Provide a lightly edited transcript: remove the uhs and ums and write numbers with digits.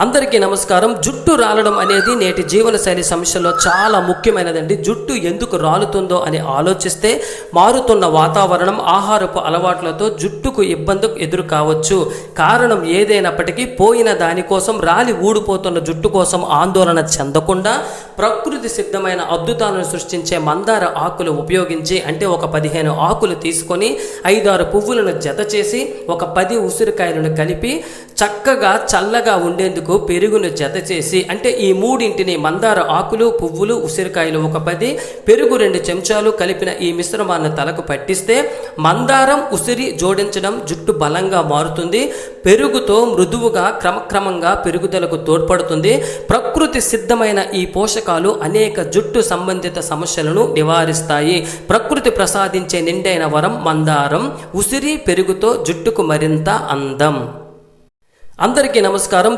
అందరికీ నమస్కారం. జుట్టు రాలడం అనేది నేటి జీవనశైలి సమస్యల్లో చాలా ముఖ్యమైనదండి. జుట్టు ఎందుకు రాలుతుందో అని ఆలోచిస్తే మారుతున్న వాతావరణం, ఆహారపు అలవాట్లతో జుట్టుకు ఇబ్బంది ఎదురు కావచ్చు. కారణం ఏదైనప్పటికీ పోయిన దానికోసం, రాలి ఊడిపోతున్న జుట్టు కోసం ఆందోళన చెందకుండా ప్రకృతి సిద్ధమైన అద్భుతాలను సృష్టించే మందార ఆకులు ఉపయోగించి, అంటే ఒక 15 ఆకులు తీసుకొని 5-6 పువ్వులను జత చేసి ఒక 10 ఉసిరికాయలను కలిపి చక్కగా చల్లగా ఉండేందుకు పెరుగును జత చేసి, అంటే ఈ మూడింటిని మందార ఆకులు, పువ్వులు, ఉసిరికాయలు ఒక 10, పెరుగు 2 చెంచాలు కలిపిన ఈ మిశ్రమాన్ని తలకు పట్టిస్తే మందారం, ఉసిరి జోడించడం జుట్టు బలంగా మారుతుంది. పెరుగుతో మృదువుగా క్రమక్రమంగా పెరుగుదలకు తోడ్పడుతుంది. ప్రకృతి సిద్ధమైన ఈ పోషకాలు అనేక జుట్టు సంబంధిత సమస్యలను నివారిస్తాయి. ప్రకృతి ప్రసాదించే నిండైన వరం మందారం, ఉసిరి, పెరుగుతో జుట్టుకు మరింత అందం. అందరికీ నమస్కారం.